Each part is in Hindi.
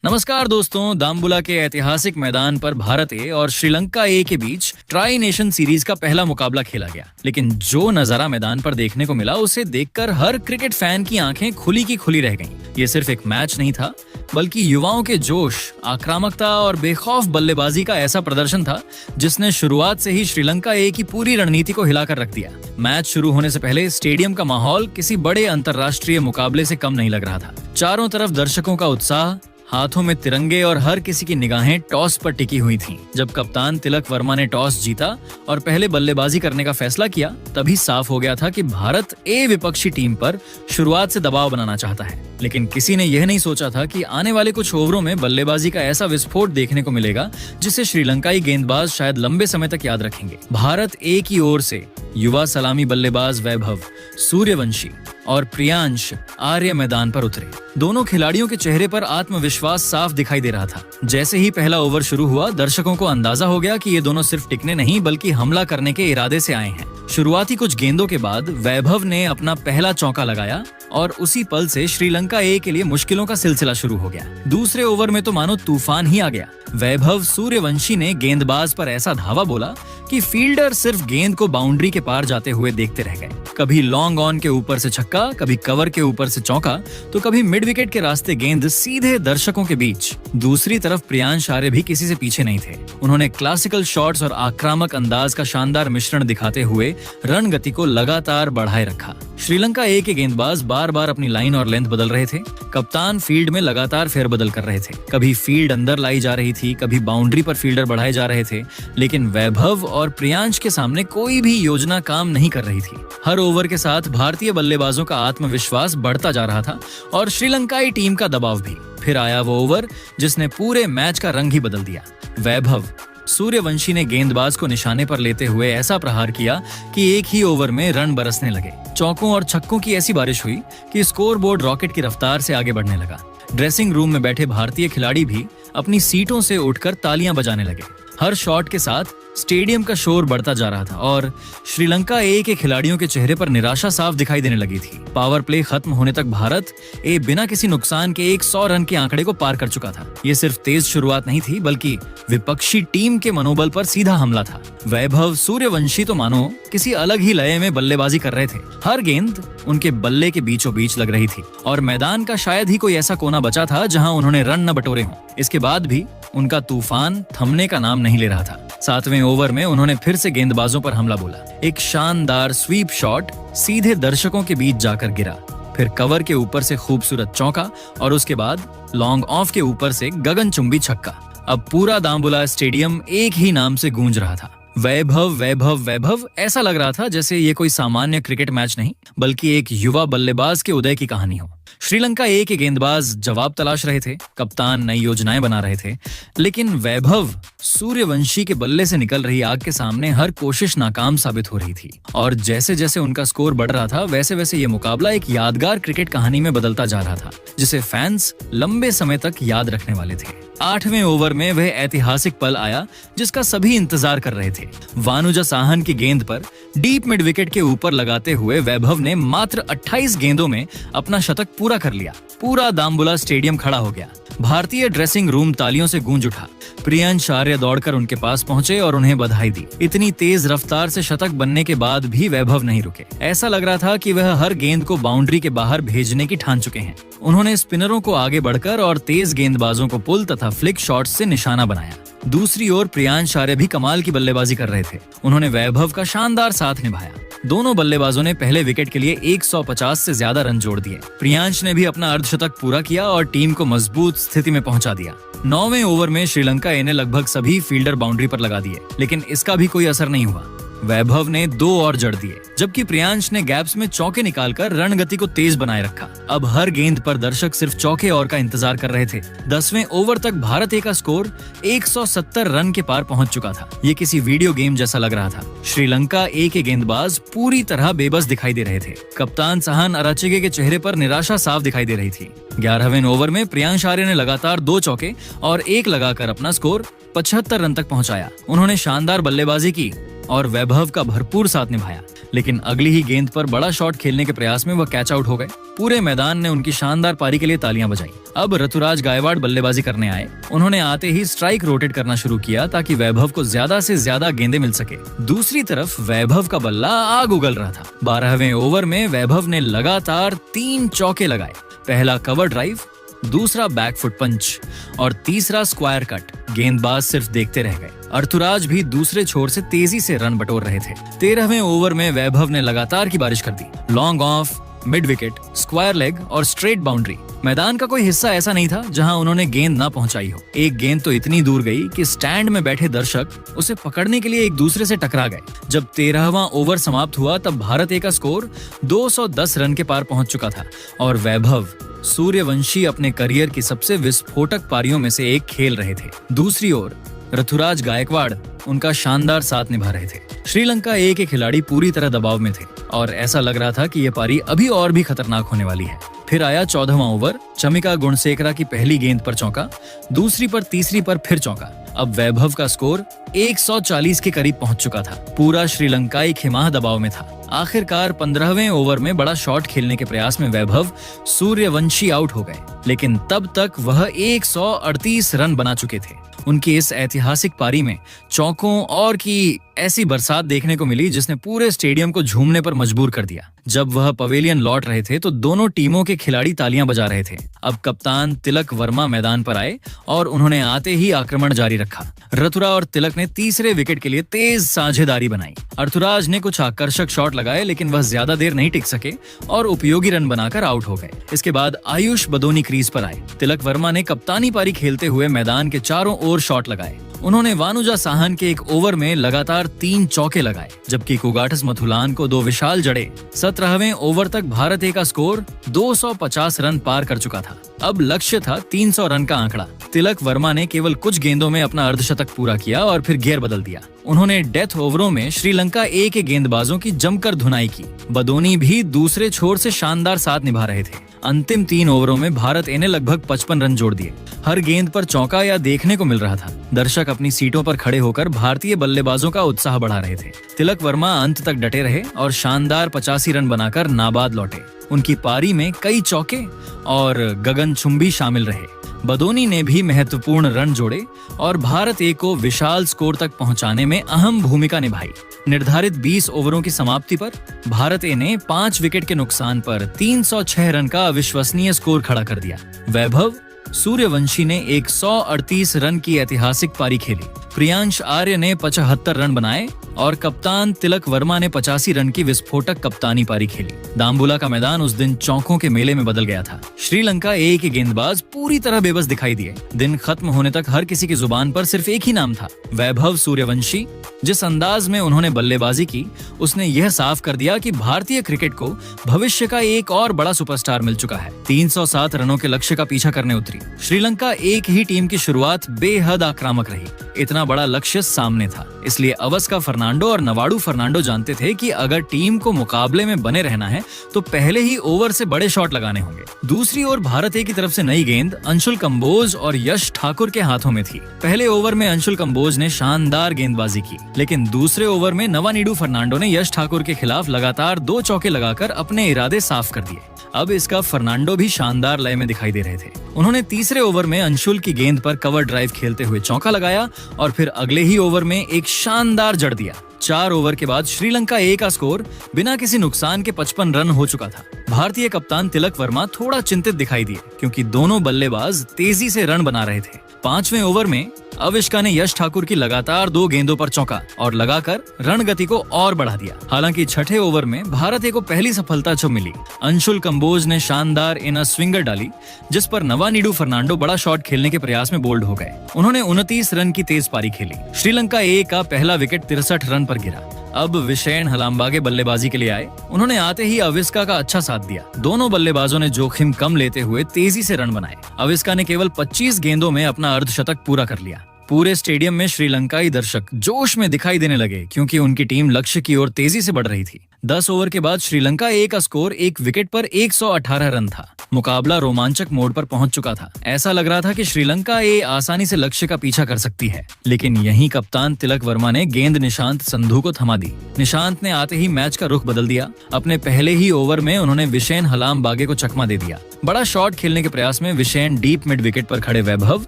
नमस्कार दोस्तों, दाम्बुला के ऐतिहासिक मैदान पर भारत ए और श्रीलंका ए के बीच ट्राई नेशन सीरीज का पहला मुकाबला खेला गया। लेकिन जो नजारा मैदान पर देखने को मिला उसे देखकर हर क्रिकेट फैन की आंखें खुली की खुली रह गईं। ये सिर्फ एक मैच नहीं था, बल्कि युवाओं के जोश, आक्रामकता और बेखौफ बल्लेबाजी का ऐसा प्रदर्शन था जिसने शुरुआत से ही श्रीलंका ए की पूरी रणनीति को हिलाकर रख दिया। मैच शुरू होने से पहले स्टेडियम का माहौल किसी बड़े अंतर्राष्ट्रीय मुकाबले से कम नहीं लग रहा था। चारों तरफ दर्शकों का उत्साह, हाथों में तिरंगे और हर किसी की निगाहें टॉस पर टिकी हुई थीं। जब कप्तान तिलक वर्मा ने टॉस जीता और पहले बल्लेबाजी करने का फैसला किया, तभी साफ हो गया था कि भारत ए विपक्षी टीम पर शुरुआत से दबाव बनाना चाहता है। लेकिन किसी ने यह नहीं सोचा था कि आने वाले कुछ ओवरों में बल्लेबाजी का ऐसा विस्फोट देखने को मिलेगा जिसे श्रीलंकाई गेंदबाज शायद लंबे समय तक याद रखेंगे। भारत ए की ओर से युवा सलामी बल्लेबाज वैभव सूर्यवंशी और प्रियांश आर्य मैदान पर उतरे। दोनों खिलाड़ियों के चेहरे पर आत्मविश्वास साफ दिखाई दे रहा था। जैसे ही पहला ओवर शुरू हुआ, दर्शकों को अंदाजा हो गया कि ये दोनों सिर्फ टिकने नहीं बल्कि हमला करने के इरादे से आए हैं। शुरुआती कुछ गेंदों के बाद वैभव ने अपना पहला चौका लगाया और उसी पल से श्रीलंका ए के लिए मुश्किलों का सिलसिला शुरू हो गया। दूसरे ओवर में तो मानो तूफान ही आ गया। वैभव सूर्यवंशी ने गेंदबाज पर ऐसा धावा बोला कि फील्डर सिर्फ गेंद को बाउंड्री के पार जाते हुए देखते रह गए। कभी लॉन्ग ऑन के ऊपर से छक्का, कभी कवर के ऊपर से चौका, तो कभी मिड विकेट के रास्ते गेंद सीधे दर्शकों के बीच। दूसरी तरफ प्रियांश आर्य भी किसी से पीछे नहीं थे। उन्होंने क्लासिकल शॉट्स और आक्रामक अंदाज का शानदार मिश्रण दिखाते हुए रन गति को लगातार बढ़ाए रखा। श्रीलंका ए के गेंदबाज बार बार अपनी लाइन और लेंथ बदल रहे थे। कप्तान फील्ड में लगातार फेरबदल कर रहे थे। कभी फील्ड अंदर लाई जा रही थी, कभी बाउंड्री पर फील्डर बढ़ाए जा रहे थे। लेकिन वैभव और प्रियांश के सामने कोई भी योजना काम नहीं कर रही थी। हर ओवर के साथ भारतीय बल्लेबाजों का आत्मविश्वास बढ़ता जा रहा था और श्रीलंकाई टीम का दबाव भी। फिर आया वो ओवर जिसने पूरे मैच का रंग ही बदल दिया। वैभव सूर्यवंशी ने गेंदबाज को निशाने पर लेते हुए ऐसा प्रहार किया कि एक ही ओवर में रन बरसने लगे। चौकों और छक्कों की ऐसी बारिश हुई कि स्कोरबोर्ड रॉकेट की रफ्तार से आगे बढ़ने लगा। ड्रेसिंग रूम में बैठे भारतीय खिलाड़ी भी अपनी सीटों से उठकर तालियां बजाने लगे। हर शॉट के साथ स्टेडियम का शोर बढ़ता जा रहा था और श्रीलंका ए के खिलाड़ियों के चेहरे पर निराशा साफ दिखाई देने लगी थी। पावर प्ले खत्म होने तक भारत ए बिना किसी नुकसान के 100 रन के आंकड़े को पार कर चुका था। ये सिर्फ तेज शुरुआत नहीं थी, बल्कि विपक्षी टीम के मनोबल पर सीधा हमला था। वैभव सूर्यवंशी तो मानो किसी अलग ही लय में बल्लेबाजी कर रहे थे। हर गेंद उनके बल्ले के बीचों बीच लग रही थी और मैदान का शायद ही कोई ऐसा कोना बचा था जहां उन्होंने रन न बटोरे हों। इसके बाद भी उनका तूफान थमने का नाम नहीं ले रहा था। 7वें ओवर में उन्होंने फिर से गेंदबाजों पर हमला बोला। एक शानदार स्वीप शॉट सीधे दर्शकों के बीच जाकर गिरा। फिर कवर के ऊपर से खूबसूरत चौका और उसके बाद लॉन्ग ऑफ के ऊपर से गगनचुंबी छक्का। अब पूरा दाम्बुला स्टेडियम एक ही नाम से गूंज रहा था, वैभव वैभव वैभव। ऐसा लग रहा था जैसे ये कोई सामान्य क्रिकेट मैच नहीं, बल्कि एक युवा बल्लेबाज के उदय की कहानी हो। श्रीलंका ए के गेंदबाज जवाब तलाश रहे थे, कप्तान नई योजनाएं बना रहे थे, लेकिन वैभव सूर्यवंशी के बल्ले से निकल रही आग के सामने हर कोशिश नाकाम साबित हो रही थी। और जैसे जैसे उनका स्कोर बढ़ रहा था, वैसे वैसे ये मुकाबला एक यादगार क्रिकेट कहानी में बदलता जा रहा था, जिसे फैंस लंबे समय तक याद रखने वाले थे। 8वें ओवर में वह ऐतिहासिक पल आया जिसका सभी इंतजार कर रहे थे। वानुजा साहन की गेंद पर डीप मिड विकेट के ऊपर लगाते हुए वैभव ने मात्र 28 गेंदों में अपना शतक पूरा कर लिया। पूरा दाम्बुला स्टेडियम खड़ा हो गया। भारतीय ड्रेसिंग रूम तालियों से गूंज उठा। प्रियांश आर्य दौड़कर उनके पास पहुंचे और उन्हें बधाई दी। इतनी तेज रफ्तार से शतक बनने के बाद भी वैभव नहीं रुके। ऐसा लग रहा था कि वह हर गेंद को बाउंड्री के बाहर भेजने की ठान चुके हैं। उन्होंने स्पिनरों को आगे बढ़कर और तेज गेंदबाजों को पुल तथा फ्लिक शॉट्स से निशाना बनाया। दूसरी ओर प्रियांश आर्य भी कमाल की बल्लेबाजी कर रहे थे। उन्होंने वैभव का शानदार साथ निभाया। दोनों बल्लेबाजों ने पहले विकेट के लिए 150 से ज्यादा रन जोड़ दिए। प्रियांश ने भी अपना अर्धशतक पूरा किया और टीम को मजबूत स्थिति में पहुंचा दिया। 9वें ओवर में श्रीलंका ए ने लगभग सभी फील्डर बाउंड्री पर लगा दिए, लेकिन इसका भी कोई असर नहीं हुआ। वैभव ने 2 और जड़ दिए, जबकि प्रियांश ने गैप्स में चौके निकालकर रन गति को तेज बनाए रखा। अब हर गेंद पर दर्शक सिर्फ चौके और का इंतजार कर रहे थे। 10वें ओवर तक भारत ए का स्कोर 170 रन के पार पहुंच चुका था। ये किसी वीडियो गेम जैसा लग रहा था। श्रीलंका ए के गेंदबाज पूरी तरह बेबस दिखाई दे रहे थे। कप्तान साहन अराचिगे के चेहरे पर निराशा साफ दिखाई दे रही थी। 11वें ओवर में प्रियांश आर्य ने लगातार 2 चौके और 1 लगाकर अपना स्कोर 75 रन तक पहुंचाया। उन्होंने शानदार बल्लेबाजी की और वैभव का भरपूर साथ निभाया, लेकिन अगली ही गेंद पर बड़ा शॉट खेलने के प्रयास में वह कैच आउट हो गए। पूरे मैदान ने उनकी शानदार पारी के लिए तालियां बजाई। अब ऋतुराज गायकवाड़ बल्लेबाजी करने आए। उन्होंने आते ही स्ट्राइक रोटेट करना शुरू किया ताकि वैभव को ज्यादा से ज्यादा गेंदें मिल सके। दूसरी तरफ वैभव का बल्ला आग उगल रहा था। 12वें ओवर में वैभव ने लगातार 3 चौके लगाए। पहला कवर ड्राइव, दूसरा बैकफुट पंच और तीसरा स्क्वायर कट। गेंदबाज सिर्फ देखते रह गए। ऋतुराज भी दूसरे छोर से तेजी से रन बटोर रहे थे। 13वें ओवर में वैभव ने लगातार की बारिश कर दी। Long off, mid wicket, square leg और स्ट्रेट बाउंड्री। मैदान का कोई हिस्सा ऐसा नहीं था जहां उन्होंने गेंद ना पहुंचाई हो। एक गेंद तो इतनी दूर गई कि स्टैंड में बैठे दर्शक उसे पकड़ने के लिए एक दूसरे से टकरा गए। जब 13वां ओवर समाप्त हुआ तब भारत ए का स्कोर 210 रन के पार पहुंच चुका था और वैभव सूर्यवंशी अपने करियर की सबसे विस्फोटक पारियों में से एक खेल रहे थे। दूसरी ओर ऋतुराज गायकवाड़ उनका शानदार साथ निभा रहे थे। श्रीलंका ए के खिलाड़ी पूरी तरह दबाव में थे और ऐसा लग रहा था कि ये पारी अभी और भी खतरनाक होने वाली है। फिर आया 14वां ओवर। चमिका गुणसेकरा की पहली गेंद पर चौका, दूसरी पर, तीसरी पर फिर चौका। अब वैभव का स्कोर 140 के करीब पहुंच चुका था। पूरा श्रीलंकाई खिमाह दबाव में था। आखिरकार 15वें ओवर में बड़ा शॉट खेलने के प्रयास में वैभव सूर्यवंशी आउट हो गए, लेकिन तब तक वह 138 रन बना चुके थे। उनकी इस ऐतिहासिक पारी में चौकों और की ऐसी बरसात देखने को मिली जिसने पूरे स्टेडियम को झूमने पर मजबूर कर दिया। जब वह पवेलियन लौट रहे थे तो दोनों टीमों के खिलाड़ी तालियां बजा रहे थे। अब कप्तान तिलक वर्मा मैदान पर आए और उन्होंने आते ही आक्रमण जारी रखा। ऋतुरा और तिलक ने तीसरे विकेट के लिए तेज साझेदारी बनाई। ऋतुराज ने कुछ आकर्षक शॉट लगाए, लेकिन वह ज्यादा देर नहीं टिक सके और उपयोगी रन बनाकर आउट हो गए। इसके बाद आयुष बदोनी क्रीज पर आए। तिलक वर्मा ने कप्तानी पारी खेलते हुए मैदान के चारों ओर शॉट लगाए। उन्होंने वानुजा साहन के एक ओवर में लगातार 3 चौके लगाए, जबकि कुगाटस मथुलान को 2 विशाल जड़े। 17वें ओवर तक भारत ए का स्कोर 250 रन पार कर चुका था। अब लक्ष्य था 300 रन का आंकड़ा। तिलक वर्मा ने केवल कुछ गेंदों में अपना अर्धशतक पूरा किया और फिर गियर बदल दिया। उन्होंने डेथ ओवरों में श्रीलंका ए के गेंदबाजों की जमकर धुनाई की। बदोनी भी दूसरे छोर से शानदार साथ निभा रहे थे। अंतिम 3 ओवरों में भारत ए ने लगभग 55 रन जोड़ दिए। हर गेंद पर चौका या देखने को मिल रहा था। दर्शक अपनी सीटों पर खड़े होकर भारतीय बल्लेबाजों का उत्साह बढ़ा रहे थे। तिलक वर्मा अंत तक डटे रहे और शानदार 85 रन बनाकर नाबाद लौटे। उनकी पारी में कई चौके और गगनचुंबी शामिल रहे। बदोनी ने भी महत्वपूर्ण रन जोड़े और भारत ए को विशाल स्कोर तक पहुंचाने में अहम भूमिका निभाई। निर्धारित 20 ओवरों की समाप्ति पर भारत ए ने 5 विकेट के नुकसान पर 306 रन का अविश्वसनीय स्कोर खड़ा कर दिया। वैभव सूर्यवंशी ने 138 रन की ऐतिहासिक पारी खेली। प्रियांश आर्य ने 75 रन बनाए और कप्तान तिलक वर्मा ने 85 रन की विस्फोटक कप्तानी पारी खेली। दाम्बुला का मैदान उस दिन चौकों के मेले में बदल गया था। श्रीलंका ए के गेंदबाज पूरी तरह बेबस दिखाई दिए। दिन खत्म होने तक हर किसी की जुबान पर सिर्फ एक ही नाम था, वैभव सूर्यवंशी। जिस अंदाज में उन्होंने बल्लेबाजी की, उसने यह साफ कर दिया कि भारतीय क्रिकेट को भविष्य का एक और बड़ा सुपरस्टार मिल चुका है। 307 रनों के लक्ष्य का पीछा करने उतरी श्रीलंका एक ही टीम की शुरुआत बेहद आक्रामक रही। इतना बड़ा लक्ष्य सामने था, इसलिए अवस्का फर्नांडो और नवाडू फर्नांडो जानते थे कि अगर टीम को मुकाबले में बने रहना है तो पहले ही ओवर से बड़े शॉट लगाने होंगे। दूसरी ओर भारत ए की तरफ से नई गेंद अंशुल कंबोज और यश ठाकुर के हाथों में थी। पहले ओवर में अंशुल कंबोज ने शानदार गेंदबाजी की, लेकिन दूसरे ओवर में नवानीडू फर्नांडो ने यश ठाकुर के खिलाफ लगातार 2 चौके लगाकर अपने इरादे साफ कर दिए। अब इसका फर्नांडो भी शानदार लय में दिखाई दे रहे थे। उन्होंने तीसरे ओवर में अंशुल की गेंद पर कवर ड्राइव खेलते हुए चौका लगाया और फिर अगले ही ओवर में एक शानदार जड़ दिया। 4 ओवर के बाद श्रीलंका ए का स्कोर बिना किसी नुकसान के 55 रन हो चुका था। भारतीय कप्तान तिलक वर्मा थोड़ा चिंतित दिखाई दिए क्योंकि दोनों बल्लेबाज तेजी से रन बना रहे थे। 5वें ओवर में अविष्का ने यश ठाकुर की लगातार 2 गेंदों पर चौका और लगाकर रण गति को और बढ़ा दिया। हालांकि 6ठे ओवर में भारत ए को पहली सफलता जो मिली। अंशुल कंबोज ने शानदार इन स्विंगर डाली, जिस पर नवानीडू फर्नांडो बड़ा शॉट खेलने के प्रयास में बोल्ड हो गए। उन्होंने 29 रन की तेज पारी खेली। श्रीलंका ए का पहला विकेट 63 रन पर गिरा। अब विशेन हलाम्बागे बल्लेबाजी के लिए आए। उन्होंने आते ही अविस्का का अच्छा साथ दिया। दोनों बल्लेबाजों ने जोखिम कम लेते हुए तेजी से रन बनाए। अविस्का ने केवल 25 गेंदों में अपना अर्धशतक पूरा कर लिया। पूरे स्टेडियम में श्रीलंकाई दर्शक जोश में दिखाई देने लगे क्योंकि उनकी टीम लक्ष्य की ओर तेजी से बढ़ रही थी। 10 ओवर के बाद श्रीलंका ए का स्कोर 1 विकेट पर 118 रन था। मुकाबला रोमांचक मोड़ पर पहुंच चुका था। ऐसा लग रहा था कि श्रीलंका ए आसानी से लक्ष्य का पीछा कर सकती है, लेकिन यहीं कप्तान तिलक वर्मा ने गेंद निशांत संधू को थमा दी। निशांत ने आते ही मैच का रुख बदल दिया। अपने पहले ही ओवर में उन्होंने विशेन हलामबागे को चकमा दे दिया। बड़ा शॉट खेलने के प्रयास में विशेन डीप मिड विकेट पर खड़े वैभव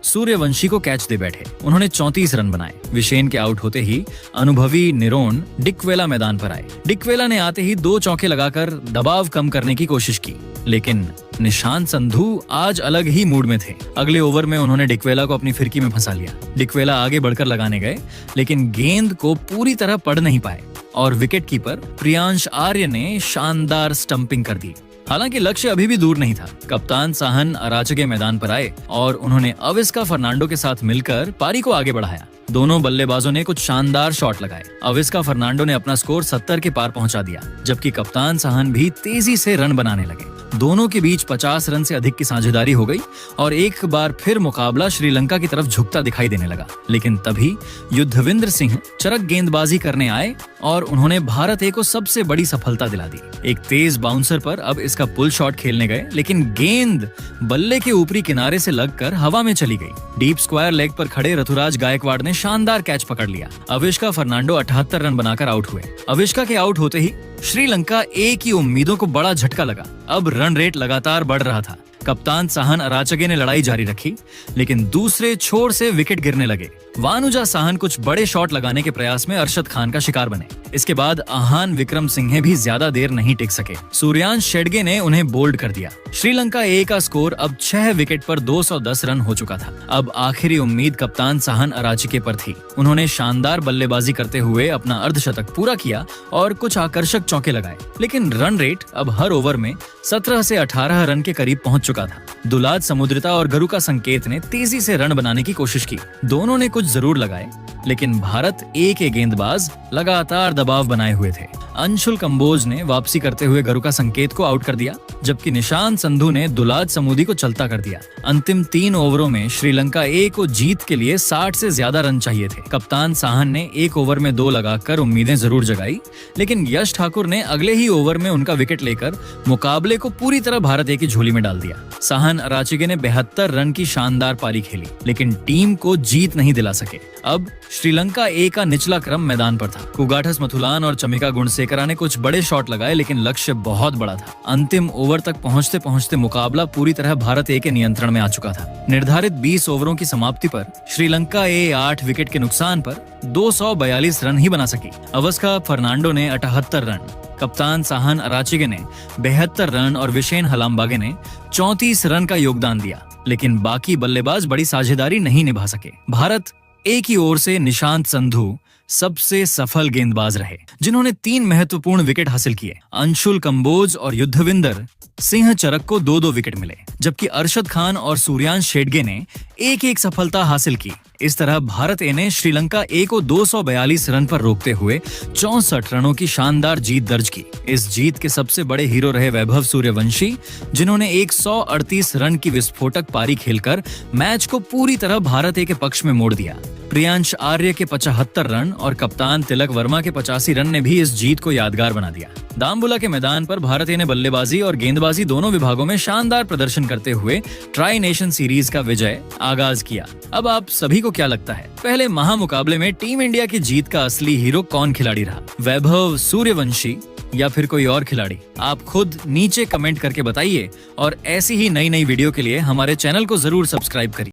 सूर्यवंशी को कैच दे बैठे। उन्होंने 34 रन बनाए। विशेन के आउट होते ही अनुभवी निरोन डिकवेला मैदान पर आए। डिकवेला ने आते ही 2 चौके लगाकर दबाव कम करने की कोशिश की, लेकिन निशांत संधू आज अलग ही मूड में थे। अगले ओवर में उन्होंने डिकवेला को अपनी फिरकी में फंसा लिया। डिकवेला आगे बढ़कर लगाने गए, लेकिन गेंद को पूरी तरह पढ़ नहीं पाए और विकेट कीपर प्रियांश आर्य ने शानदार स्टंपिंग कर दी। हालांकि लक्ष्य अभी भी दूर नहीं था। कप्तान साहन अराचगे मैदान पर आए और उन्होंने अविस्का फर्नांडो के साथ मिलकर पारी को आगे बढ़ाया। दोनों बल्लेबाजों ने कुछ शानदार शॉट लगाए। अविस्का फर्नांडो ने अपना स्कोर 70 के पार पहुंचा दिया, जबकि कप्तान साहन भी तेजी से रन बनाने लगे। दोनों के बीच 50 रन से अधिक की साझेदारी हो गई और एक बार फिर मुकाबला श्रीलंका की तरफ झुकता दिखाई देने लगा। लेकिन तभी युद्धविंद्र सिंह चरक गेंदबाजी करने आए और उन्होंने भारत ए को सबसे बड़ी सफलता दिला दी। एक तेज बाउंसर पर अब इसका पुल शॉट खेलने गए, लेकिन गेंद बल्ले के ऊपरी किनारे से लगकर हवा में चली गई। डीप स्क्वायर लेग पर खड़े ऋतुराज गायकवाड़ ने शानदार कैच पकड़ लिया। अविष्का फर्नांडो 78 रन बनाकर आउट हुए। अविष्का के आउट होते ही श्रीलंका ए की उम्मीदों को बड़ा झटका लगा। अब रन रेट लगातार बढ़ रहा था। कप्तान साहन अराचगे ने लड़ाई जारी रखी, लेकिन दूसरे छोर से विकेट गिरने लगे। वानुजा साहन कुछ बड़े शॉट लगाने के प्रयास में अरशद खान का शिकार बने। इसके बाद आहान विक्रम सिंह भी ज्यादा देर नहीं टिक सके। सूर्यांश शेडगे ने उन्हें बोल्ड कर दिया। श्रीलंका ए का स्कोर अब 6 विकेट पर 210 रन हो चुका था। अब आखिरी उम्मीद कप्तान साहन अराचगे पर थी। उन्होंने शानदार बल्लेबाजी करते हुए अपना अर्धशतक पूरा किया और कुछ आकर्षक चौके लगाए, लेकिन रन रेट अब हर ओवर में 17 से 18 रन के करीब पहुंच चुका था। दुलाद समुद्रिता और गरुका संकेत ने तेजी से रन बनाने की कोशिश की। दोनों ने कुछ जरूर लगाए, लेकिन भारत ए के गेंदबाज लगातार दबाव बनाए हुए थे। अंशुल कंबोज ने वापसी करते हुए गरुका संकेत को आउट कर दिया, जबकि निशांत संधू ने दुलाद समूदी को चलता कर दिया। अंतिम 3 ओवरों में श्रीलंका ए को जीत के लिए 60 से ज्यादा रन चाहिए थे। कप्तान साहन ने 1 ओवर में 2 लगाकर उम्मीदें जरूर जगाई, लेकिन यश ठाकुर ने अगले ही ओवर में उनका विकेट लेकर मुकाबले को पूरी तरह भारत ए की झोली में डाल दिया। साहन अराचगे ने 72 रन की शानदार पारी खेली, लेकिन टीम को जीत नहीं दिला सके। अब श्रीलंका ए का निचला क्रम मैदान पर था। कुगाठस मथुलान और चमिका गुणसेकरा ने कुछ बड़े शॉट लगाए, लेकिन लक्ष्य बहुत बड़ा था। अंतिम ओवर तक पहुंचते पहुंचते मुकाबला पूरी तरह भारत ए के नियंत्रण में आ चुका था। निर्धारित 20 ओवरों की समाप्ति पर श्रीलंका ए 8 विकेट के नुकसान पर 242 रन ही बना सकी। अविस्का फर्नांडो ने 78 रन, कप्तान साहन अराचगे ने 72 रन और विशेन हलामबागे ने 34 रन का योगदान दिया, लेकिन बाकी बल्लेबाज बड़ी साझेदारी नहीं निभा सके। भारत ए की ओर से निशांत संधू सबसे सफल गेंदबाज रहे, जिन्होंने 3 महत्वपूर्ण विकेट हासिल किए। अंशुल कंबोज और युद्धविंदर सिंह चरक को 2-2 विकेट मिले, जबकि अरशद खान और सूर्यांश शेडगे ने 1-1 सफलता हासिल की। इस तरह भारत ए ने श्रीलंका ए को 242 रन पर रोकते हुए 64 रनों की शानदार जीत दर्ज की। इस जीत के सबसे बड़े हीरो रहे वैभव सूर्यवंशी, जिन्होंने 138 रन की विस्फोटक पारी खेलकर मैच को पूरी तरह भारत ए के पक्ष में मोड़ दिया। प्रियांश आर्य के 75 रन और कप्तान तिलक वर्मा के 85 रन ने भी इस जीत को यादगार बना दिया। दामबुला के मैदान पर भारत ए ने बल्लेबाजी और गेंदबाजी दोनों विभागों में शानदार प्रदर्शन करते हुए ट्राई नेशन सीरीज का विजय आगाज किया। अब आप सभी को क्या लगता है, पहले महामुकाबले में टीम इंडिया की जीत का असली हीरो कौन खिलाड़ी रहा, वैभव सूर्यवंशी या फिर कोई और खिलाड़ी? आप खुद नीचे कमेंट करके बताइए और ऐसी ही नई वीडियो के लिए हमारे चैनल को जरूर सब्सक्राइब करिए।